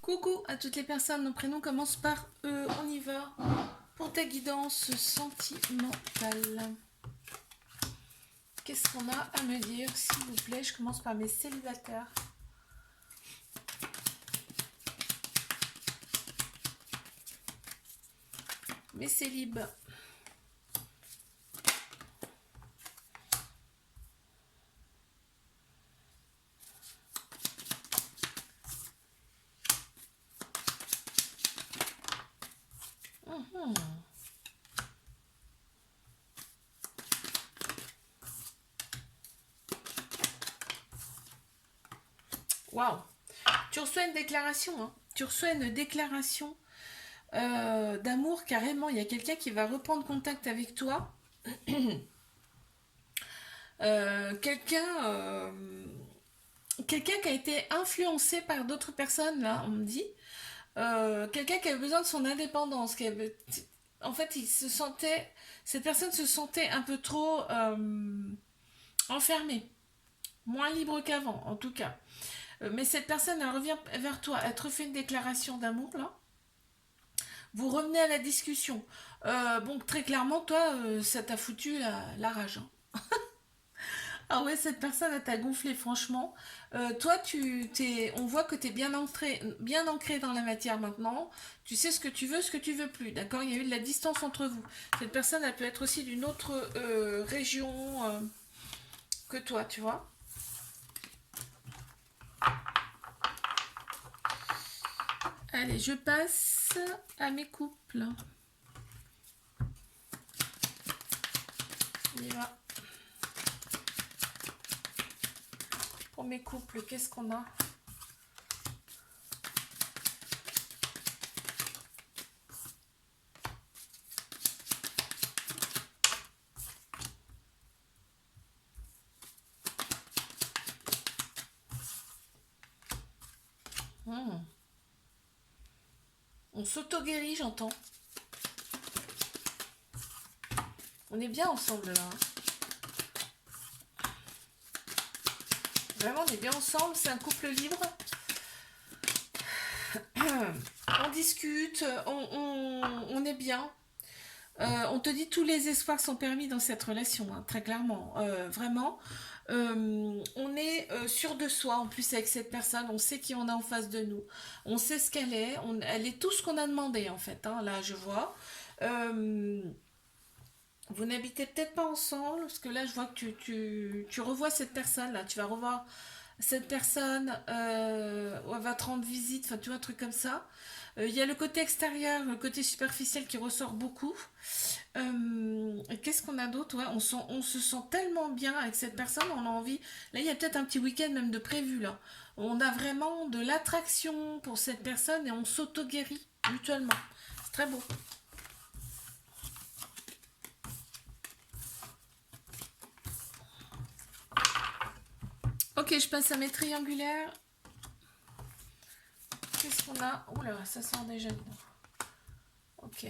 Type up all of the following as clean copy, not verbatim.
Coucou à toutes les personnes, nos prénoms commencent par E, on y va pour ta guidance sentimentale. Qu'est-ce qu'on a à me dire, s'il vous plaît? Je commence par mes célibataires. Mes célibes. Waouh! Tu reçois une déclaration, hein. Tu reçois une déclaration d'amour carrément. Il y a quelqu'un qui va reprendre contact avec toi. Quelqu'un quelqu'un qui a été influencé par d'autres personnes, là, on me dit. Quelqu'un qui avait besoin de son indépendance. En fait, cette personne se sentait un peu trop enfermée, moins libre qu'avant, en tout cas. Mais cette personne, elle revient vers toi, elle te refait une déclaration d'amour, là. Vous revenez à la discussion. Bon, très clairement, toi, ça t'a foutu la rage, hein. Ah ouais, cette personne, elle t'a gonflé, franchement. Toi, on voit que tu es bien ancré dans la matière maintenant. Tu sais ce que tu veux, ce que tu veux plus. D'accord? Il y a eu de la distance entre vous. Cette personne, elle peut être aussi d'une autre région que toi, tu vois? Allez, je passe à mes couples. On y va. Pour mes couples, qu'est-ce qu'on a? Hmm. On s'auto-guérit, j'entends. On est bien ensemble là, hein. Vraiment, on est bien ensemble. C'est un couple libre. On discute, on est bien. On te dit tous les espoirs sont permis dans cette relation, hein, très clairement. Vraiment, on est sûr de soi en plus avec cette personne. On sait qui on a en face de nous. On sait ce qu'elle est. Elle est tout ce qu'on a demandé en fait, hein, là, je vois. Euh, Vous n'habitez peut-être pas ensemble, parce que là, je vois que tu revois cette personne, là. Tu vas revoir cette personne, où elle va te rendre visite, enfin, tu vois, un truc comme ça. Il y a le côté extérieur, le côté superficiel qui ressort beaucoup. Qu'est-ce qu'on a d'autre? Ouais, on se sent tellement bien avec cette personne, on a envie. Là, il y a peut-être un petit week-end même de prévu, là. On a vraiment de l'attraction pour cette personne et on s'auto-guérit mutuellement. C'est très beau. Ok, je passe à mes triangulaires. Qu'est-ce qu'on a? Oula, ça sort déjà dedans. Ok.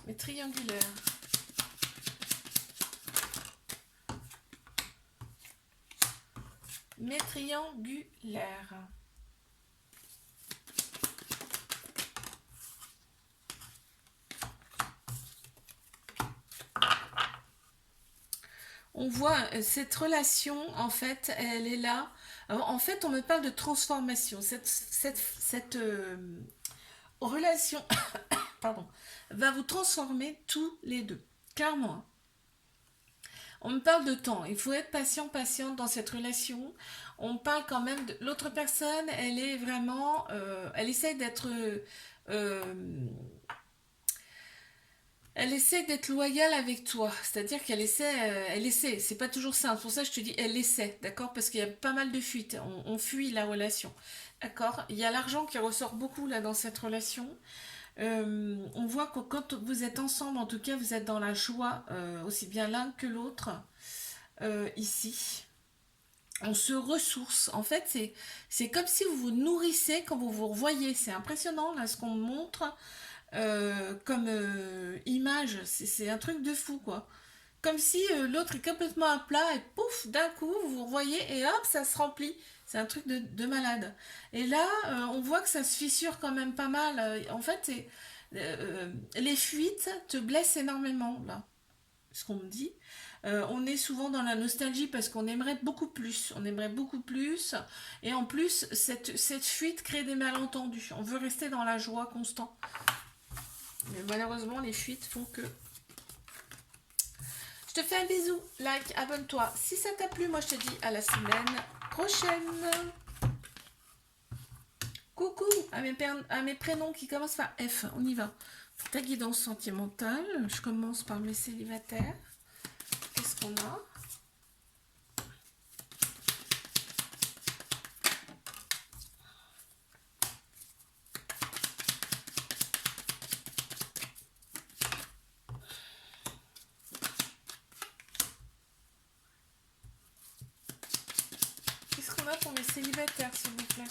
Mes triangulaires. Mes triangulaires. On voit cette relation, en fait, elle est là. Alors, en fait, on me parle de transformation. Cette relation, pardon, va vous transformer tous les deux. Clairement, hein. On me parle de temps. Il faut être patient, patiente dans cette relation. On parle quand même de l'autre personne. Elle est vraiment, elle essaie d'être, euh, elle essaie d'être loyale avec toi. C'est-à-dire qu'elle essaie, elle essaie. C'est pas toujours ça. C'est pour ça que je te dis, elle essaie, d'accord? Parce qu'il y a pas mal de fuites. On fuit la relation, d'accord? Il y a l'argent qui ressort beaucoup là dans cette relation. On voit que quand vous êtes ensemble, en tout cas, vous êtes dans la joie, aussi bien l'un que l'autre, ici. On se ressource. En fait, c'est comme si vous vous nourrissez quand vous vous revoyez. C'est impressionnant, là, ce qu'on me montre comme image. C'est un truc de fou, quoi. Comme si l'autre est complètement à plat et pouf, d'un coup, vous vous revoyez et hop, ça se remplit. C'est un truc de malade. Et là, on voit que ça se fissure quand même pas mal. En fait, les fuites te blessent énormément, là, ce qu'on me dit. On est souvent dans la nostalgie parce qu'on aimerait beaucoup plus. On aimerait beaucoup plus. Et en plus, cette fuite crée des malentendus. On veut rester dans la joie constante. Mais malheureusement, les fuites font que... Je te fais un bisou, like, abonne-toi. Si ça t'a plu, moi je te dis à la semaine prochaine. Coucou à mes prénoms qui commencent par F. On y va. Ta guidance sentimentale. Je commence par mes célibataires. Qu'est-ce qu'on a? Qu'est-ce qu'on a pour mes célibataires, s'il vous plaît?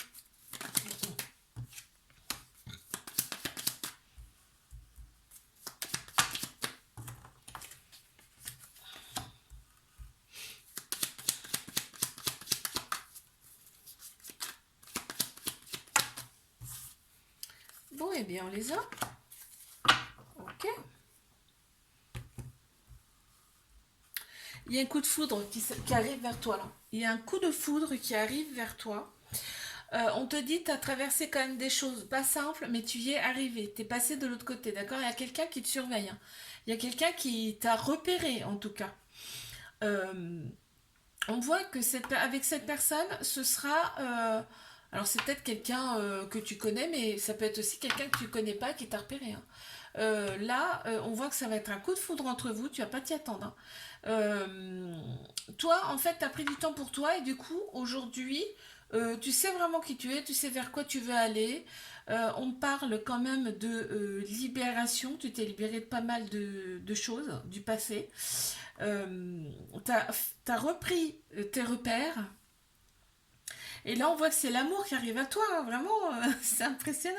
Bon, eh bien, on les a. Ok. Il y a un coup de foudre qui arrive vers toi, là. Il y a un coup de foudre qui arrive vers toi. On te dit, tu as traversé quand même des choses pas simples, mais tu y es arrivé. Tu es passé de l'autre côté, d'accord? Il y a quelqu'un qui te surveille, hein. Il y a quelqu'un qui t'a repéré, en tout cas. Euh, on voit que avec cette personne, ce sera... alors c'est peut-être quelqu'un que tu connais, mais ça peut être aussi quelqu'un que tu connais pas qui t'a repéré, hein. Là, on voit que ça va être un coup de foudre entre vous, tu vas pas t'y attendre, hein. Euh, Toi, en fait, tu as pris du temps pour toi et du coup, aujourd'hui, tu sais vraiment qui tu es, tu sais vers quoi tu veux aller. On parle quand même de libération, tu t'es libéré de pas mal de choses du passé. T'as repris tes repères. Et là, on voit que c'est l'amour qui arrive à toi, hein. Vraiment, c'est impressionnant.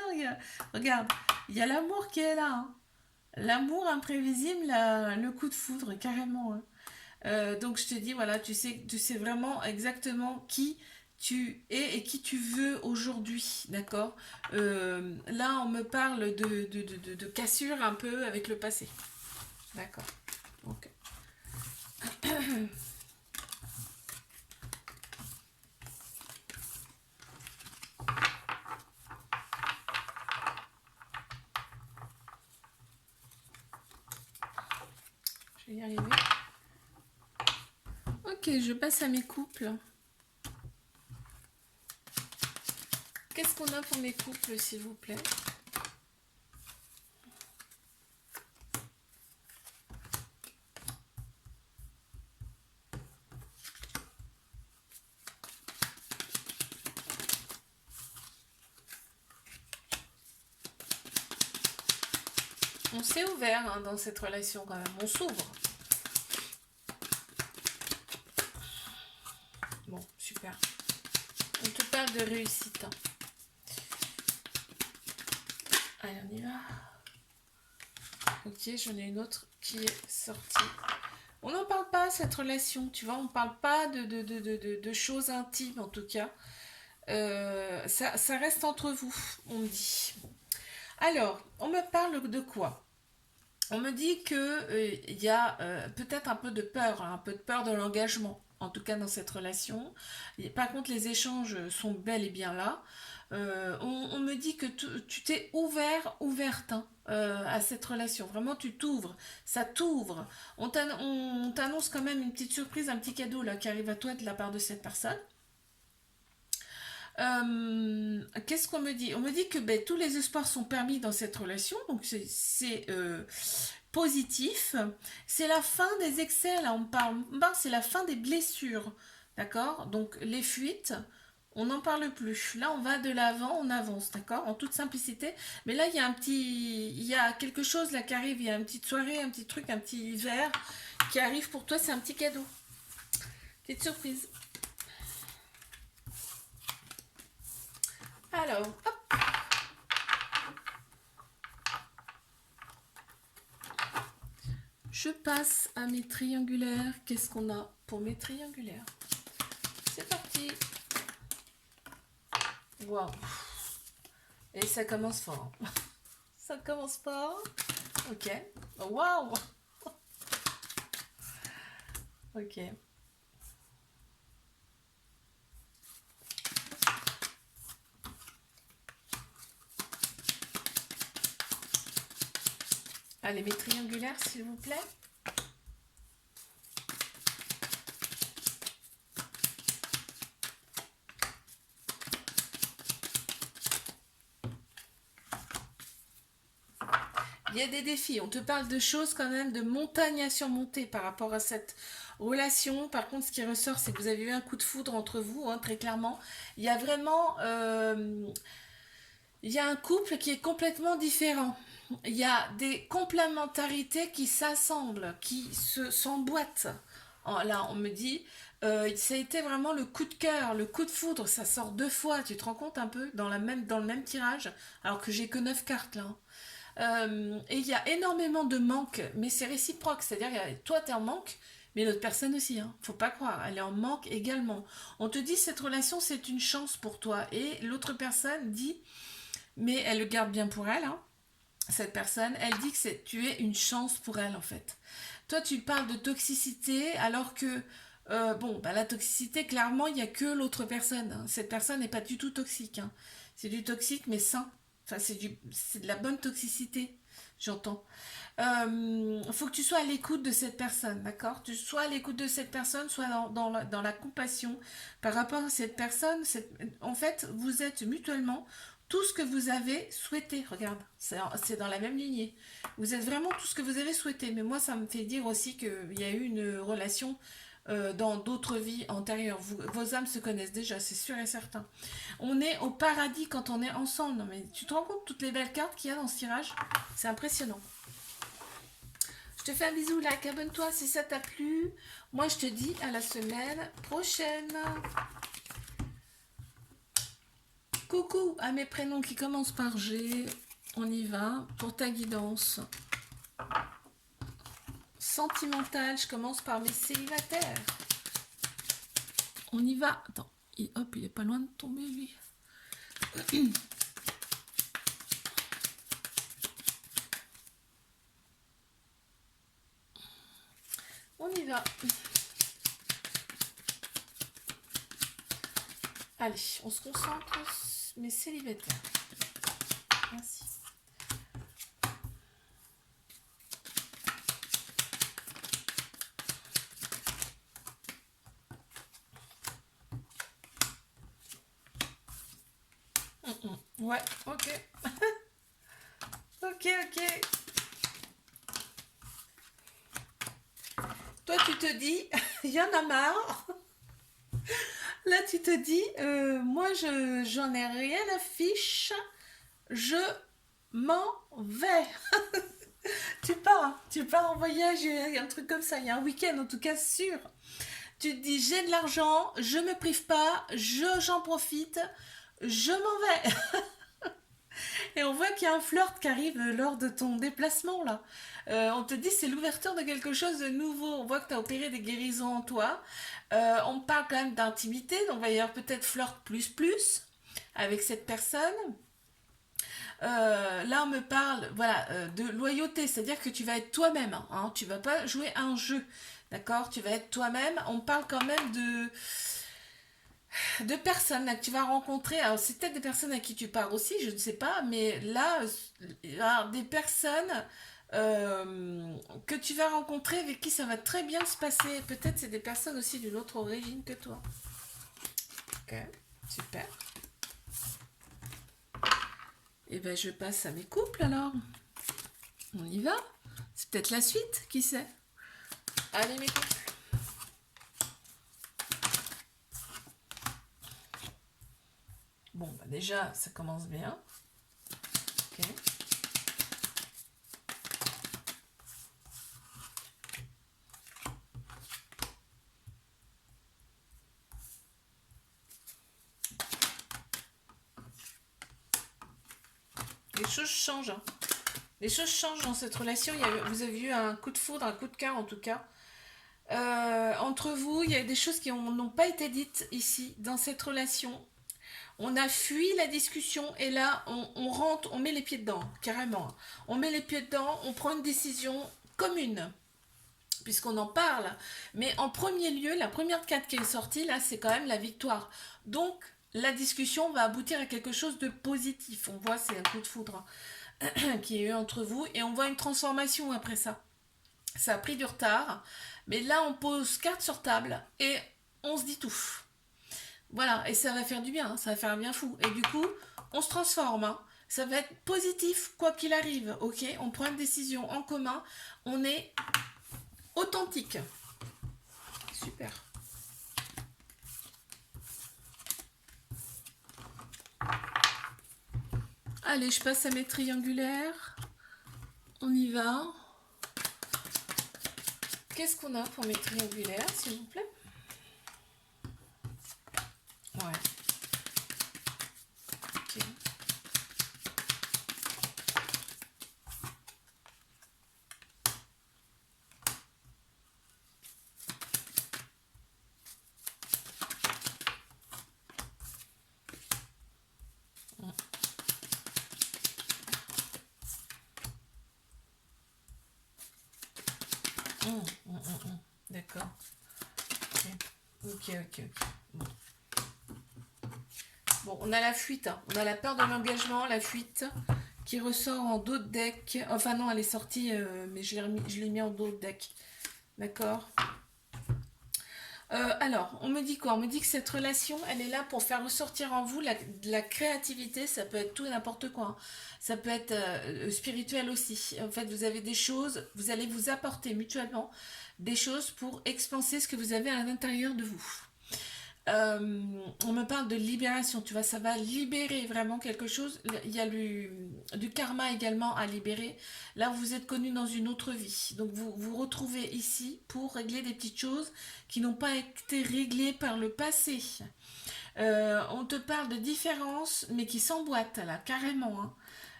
Regarde, il y a l'amour qui est là, hein. L'amour imprévisible, le coup de foudre, carrément, hein. Donc je te dis, voilà, tu sais vraiment exactement qui tu es et qui tu veux aujourd'hui, d'accord? Là, on me parle de cassure un peu avec le passé, d'accord? Ok. Je vais y arriver. Ok, je passe à mes couples. Qu'est-ce qu'on a pour mes couples, s'il vous plaît? On s'est ouvert, hein, dans cette relation quand même. On s'ouvre. Bon, super. On te parle de réussite, hein. Allez, on y va. Ok, j'en ai une autre qui est sortie. On n'en parle pas, cette relation, tu vois. On ne parle pas de choses intimes, en tout cas. Ça reste entre vous, on me dit. Alors, on me parle de quoi? On me dit que il y a peut-être un peu de peur, hein, un peu de peur de l'engagement, en tout cas dans cette relation. Par contre, les échanges sont bel et bien là. On me dit que tu t'es ouverte, hein, à cette relation. Vraiment, tu t'ouvres, ça t'ouvre. On t'annonce quand même une petite surprise, un petit cadeau là qui arrive à toi de la part de cette personne. Qu'est-ce qu'on me dit? On me dit que ben, tous les espoirs sont permis dans cette relation, donc positif. C'est la fin des excès, là on parle, c'est la fin des blessures, d'accord? Donc les fuites, on n'en parle plus. Là on va de l'avant, on avance, d'accord? En toute simplicité. Mais là il y a quelque chose là qui arrive, il y a une petite soirée, un petit truc, un petit verre qui arrive pour toi, c'est un petit cadeau. Petite surprise. Alors, hop, je passe à mes triangulaires. Qu'est-ce qu'on a pour mes triangulaires? C'est parti. Waouh. Et ça commence fort. Ça commence fort. Ok. Waouh. Ok. Allez, mes triangulaires, s'il vous plaît. Il y a des défis. On te parle de choses quand même, de montagnes à surmonter par rapport à cette relation. Par contre, ce qui ressort, c'est que vous avez eu un coup de foudre entre vous, hein, très clairement. Il y a vraiment... il y a un couple qui est complètement différent. Il y a des complémentarités qui s'assemblent, qui s'emboîtent. Là, on me dit, ça a été vraiment le coup de cœur, le coup de foudre. Ça sort deux fois. Tu te rends compte un peu dans le même tirage, alors que j'ai que 9 cartes là, hein. Et il y a énormément de manque, mais c'est réciproque. C'est-à-dire, toi, tu es en manque, mais l'autre personne aussi. Hein. Faut pas croire, elle est en manque également. On te dit, cette relation, c'est une chance pour toi. Et l'autre personne dit, mais elle le garde bien pour elle, hein. Cette personne, elle dit que tu es une chance pour elle, en fait. Toi, tu parles de toxicité, alors que, bon, bah, la toxicité, clairement, il n'y a que l'autre personne, hein. Cette personne n'est pas du tout toxique, hein. C'est du toxique, mais sain. Enfin, c'est de la bonne toxicité, j'entends. Faut que tu sois à l'écoute de cette personne, d'accord? Tu sois à l'écoute de cette personne, soit dans la compassion par rapport à cette personne. En fait, vous êtes mutuellement tout ce que vous avez souhaité. Regarde, c'est dans la même lignée. Vous êtes vraiment tout ce que vous avez souhaité. Mais moi, ça me fait dire aussi qu'il y a eu une relation dans d'autres vies antérieures. Vos âmes se connaissent déjà, c'est sûr et certain. On est au paradis quand on est ensemble. Non, mais tu te rends compte toutes les belles cartes qu'il y a dans ce tirage? C'est impressionnant. Je te fais un bisou, like, abonne-toi si ça t'a plu. Moi, je te dis à la semaine prochaine. Coucou à mes prénoms qui commencent par G. On y va pour ta guidance. Sentimentale, je commence par mes célibataires. On y va. Attends, hop, il est pas loin de tomber, lui. On y va. Allez, on se concentre sur mes célibataires. Merci. Ouais, ok. Ok, ok. Toi, tu te dis, il y en a marre. Là, tu te dis, moi, j'en ai rien à fiche. Je m'en vais. Tu pars en voyage, un truc comme ça. Il y a un week-end, en tout cas, sûr. Tu te dis, j'ai de l'argent, je me prive pas, j'en profite, je m'en vais. Et on voit qu'il y a un flirt qui arrive lors de ton déplacement là. On te dit c'est l'ouverture de quelque chose de nouveau. On voit que tu as opéré des guérisons en toi. On parle quand même d'intimité, donc il va y avoir peut-être flirt plus plus avec cette personne. Là, on me parle voilà, de loyauté, c'est-à-dire que tu vas être toi-même. Hein, tu vas pas jouer à un jeu, d'accord? Tu vas être toi-même. On parle quand même de personnes là, que tu vas rencontrer. Alors, c'est peut-être des personnes à qui tu parles aussi, je ne sais pas, mais là, des personnes que tu vas rencontrer avec qui ça va très bien se passer. Peut-être c'est des personnes aussi d'une autre origine que toi. Ok, super. Et ben, je passe à mes couples alors. On y va. C'est peut-être la suite, qui sait? Allez, mes couples. Bon, bah déjà, ça commence bien. Ok. Les choses changent, hein. Les choses changent dans cette relation. Vous avez eu un coup de foudre, un coup de cœur en tout cas. Entre vous, il y a des choses qui n'ont pas été dites ici, dans cette relation. On a fui la discussion et là, on rentre, on met les pieds dedans, carrément. On met les pieds dedans, on prend une décision commune, puisqu'on en parle. Mais en premier lieu, la première carte qui est sortie, là, c'est quand même la victoire. Donc, la discussion va aboutir à quelque chose de positif. On voit, c'est un coup de foudre qui est eu entre vous et on voit une transformation après ça. Ça a pris du retard, mais là, on pose carte sur table et on se dit tout. Voilà, et ça va faire du bien, hein, ça va faire un bien fou. Et du coup, on se transforme, hein. Ça va être positif quoi qu'il arrive, ok? On prend une décision en commun, on est authentique. Super. Allez, je passe à mes triangulaires. On y va. Qu'est-ce qu'on a pour mes triangulaires, s'il vous plaît? Ouais. Ok. D'accord. Ok, ok, ok. Bon. Bon, on a la fuite, hein. On a la peur de l'engagement, la fuite, qui ressort en dos de deck. Enfin non, elle est sortie, mais je l'ai mis en dos de deck. D'accord. Alors, on me dit quoi? On me dit que cette relation, elle est là pour faire ressortir en vous de la créativité. Ça peut être tout et n'importe quoi, hein. Ça peut être spirituel aussi. En fait, vous avez des choses, vous allez vous apporter mutuellement des choses pour expanser ce que vous avez à l'intérieur de vous. On me parle de libération, tu vois, ça va libérer vraiment quelque chose. Il y a du karma également à libérer. Là, vous êtes connu dans une autre vie. Donc, vous vous retrouvez ici pour régler des petites choses qui n'ont pas été réglées par le passé. On te parle de différences, mais qui s'emboîtent là, carrément, hein.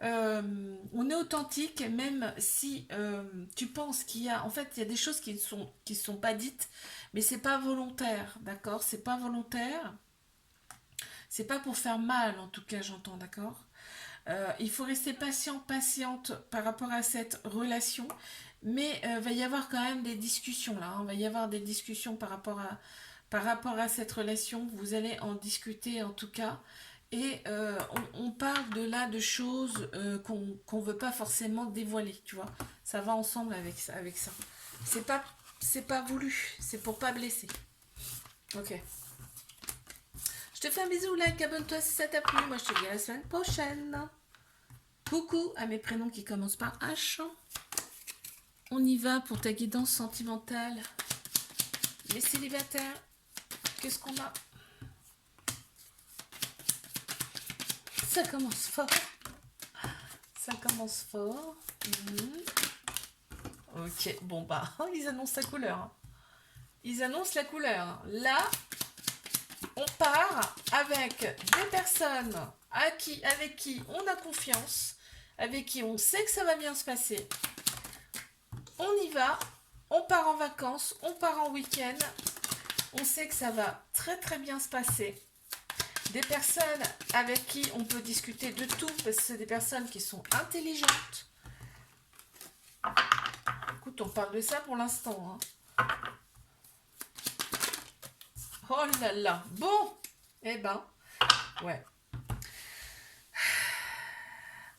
On est authentique, même si tu penses qu'il y a, en fait, il y a des choses qui sont pas dites, mais c'est pas volontaire, d'accord? C'est pas volontaire. C'est pas pour faire mal, en tout cas, j'entends, d'accord? Il faut rester patient, patiente par rapport à cette relation, mais va y avoir quand même des discussions là, hein. Va y avoir des discussions par rapport à cette relation. Vous allez en discuter en tout cas. Et on parle de là de choses qu'on veut pas forcément dévoiler, tu vois. Ça va ensemble avec ça. C'est pas, c'est pas voulu, c'est pour pas blesser. Ok. Je te fais un bisou, like, abonne-toi si ça t'a plu. Moi, je te dis à la semaine prochaine. Coucou à mes prénoms qui commencent par H. On y va pour ta guidance sentimentale. Les célibataires, qu'est-ce qu'on a? Ça commence fort. Ça commence fort. Ok, bon bah, ils annoncent la couleur, hein. Ils annoncent la couleur, hein. Là, on part avec des personnes avec qui on a confiance, avec qui on sait que ça va bien se passer. On y va, on part en vacances, on part en week-end, on sait que ça va très très bien se passer. Des personnes avec qui on peut discuter de tout, parce que c'est des personnes qui sont intelligentes. Écoute, on parle de ça pour l'instant, hein. Oh là là, bon, eh ben, ouais.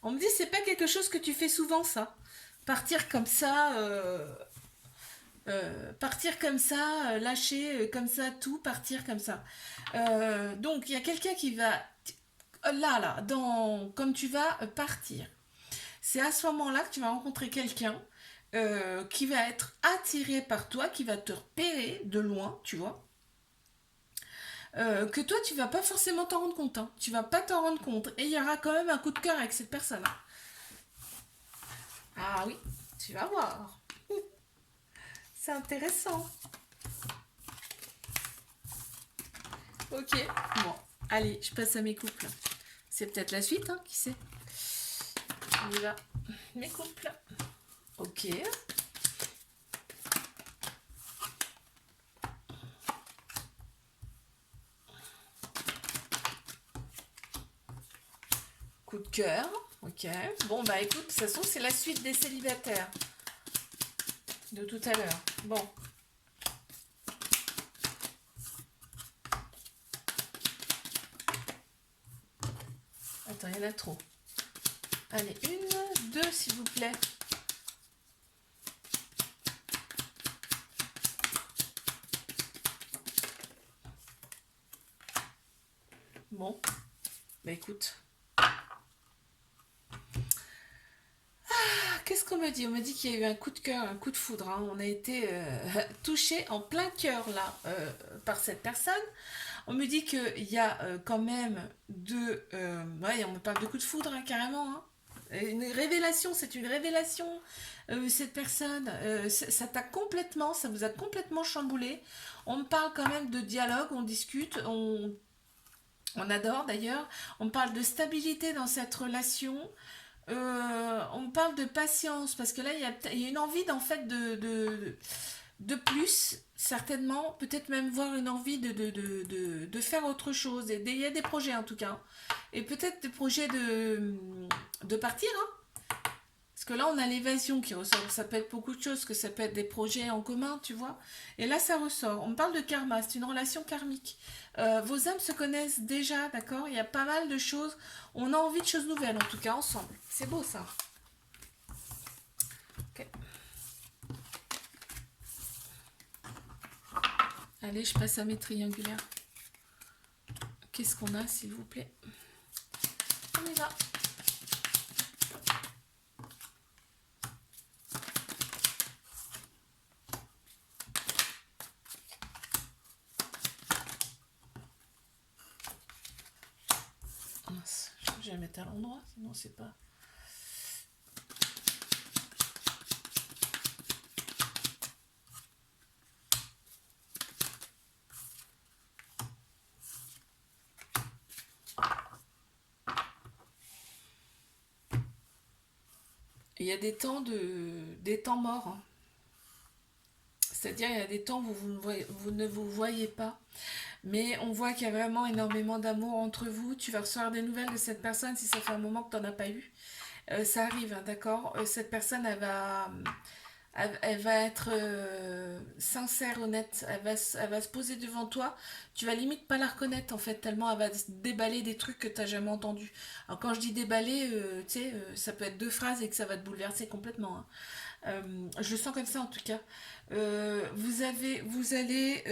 On me dit c'est pas quelque chose que tu fais souvent ça. Partir comme ça, lâcher comme ça tout, partir comme ça. Donc il y a quelqu'un qui va là, comme tu vas partir. C'est à ce moment-là que tu vas rencontrer quelqu'un qui va être attiré par toi, qui va te repérer de loin, tu vois. Que toi tu vas pas forcément t'en rendre compte, hein. Tu vas pas t'en rendre compte et il y aura quand même un coup de cœur avec cette personne, hein. Ah oui, tu vas voir. C'est intéressant. Ok, bon, allez, je passe à mes couples. C'est peut-être la suite, hein, qui sait. On y va. Mes couples. Ok. Coup de cœur. Ok. Bon, bah écoute, de toute façon, c'est la suite des célibataires de tout à l'heure. Bon. Attends, il y en a trop. Allez, une, deux, s'il vous plaît. Bon. Bah écoute. Qu'est-ce qu'on me dit? On me dit qu'il y a eu un coup de cœur, un coup de foudre, hein. On a été touché en plein cœur là par cette personne. On me dit qu'il y a quand même ouais, on me parle de coup de foudre hein, carrément. Hein. Une révélation, c'est une révélation. Cette personne, ça t'a complètement, ça vous a complètement chamboulé. On me parle quand même de dialogue, on discute, on adore d'ailleurs. On parle de stabilité dans cette relation. On parle de patience parce que là il y a une envie en fait de plus certainement peut-être même voir une envie de faire autre chose et il y a des projets en tout cas et peut-être des projets de partir hein. Parce que là on a l'évasion qui ressort, ça peut être beaucoup de choses, que ça peut être des projets en commun tu vois, et là ça ressort, on parle de karma, c'est une relation karmique. Vos âmes se connaissent déjà, d'accord, il y a pas mal de choses, on a envie de choses nouvelles en tout cas ensemble, c'est beau ça. Ok. Allez, je passe à mes triangulaires. Qu'est-ce qu'on a, s'il vous plaît? On y va. Mince, je vais mettre à l'endroit, sinon c'est pas... Il y a des temps morts. Hein. C'est-à-dire, il y a des temps où vous ne vous voyez pas. Mais on voit qu'il y a vraiment énormément d'amour entre vous. Tu vas recevoir des nouvelles de cette personne si ça fait un moment que tu n'en as pas eu. Ça arrive, hein, d'accord. Cette personne, elle va être sincère, honnête. Elle va se poser devant toi. Tu vas limite pas la reconnaître, en fait, tellement elle va déballer des trucs que tu n'as jamais entendus. Alors, quand je dis déballer, tu sais, ça peut être deux phrases et que ça va te bouleverser complètement. Hein. Je le sens comme ça, en tout cas. Vous allez...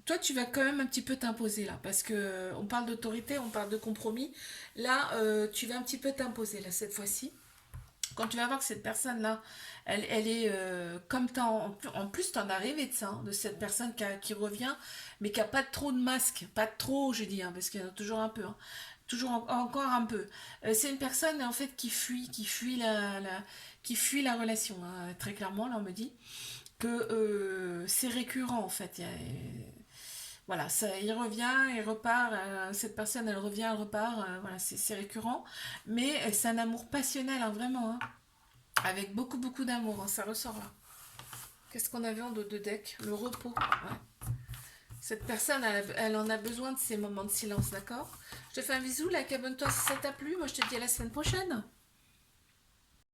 toi, tu vas quand même un petit peu t'imposer là, parce que on parle d'autorité, on parle de compromis. Là, tu vas un petit peu t'imposer là cette fois-ci. Quand tu vas voir que cette personne-là, elle est comme en plus, t'en as rêvé de ça, hein, de cette personne qui revient, mais qui a pas trop de masque, pas trop, je dis, hein, parce qu'il y en a toujours un peu, hein, toujours encore un peu. C'est une personne en fait qui fuit la relation, hein, très clairement. Là, on me dit que c'est récurrent en fait. Voilà, ça, il revient, il repart, cette personne elle revient, elle repart, voilà, c'est récurrent, mais c'est un amour passionnel, hein, vraiment, hein, avec beaucoup beaucoup d'amour, hein, ça ressort là. Qu'est-ce qu'on avait en dos de deck? Le repos. Ouais. Cette personne, elle en a besoin de ces moments de silence, d'accord? Je te fais un bisou, like, abonne-toi si ça t'a plu, moi je te dis à la semaine prochaine.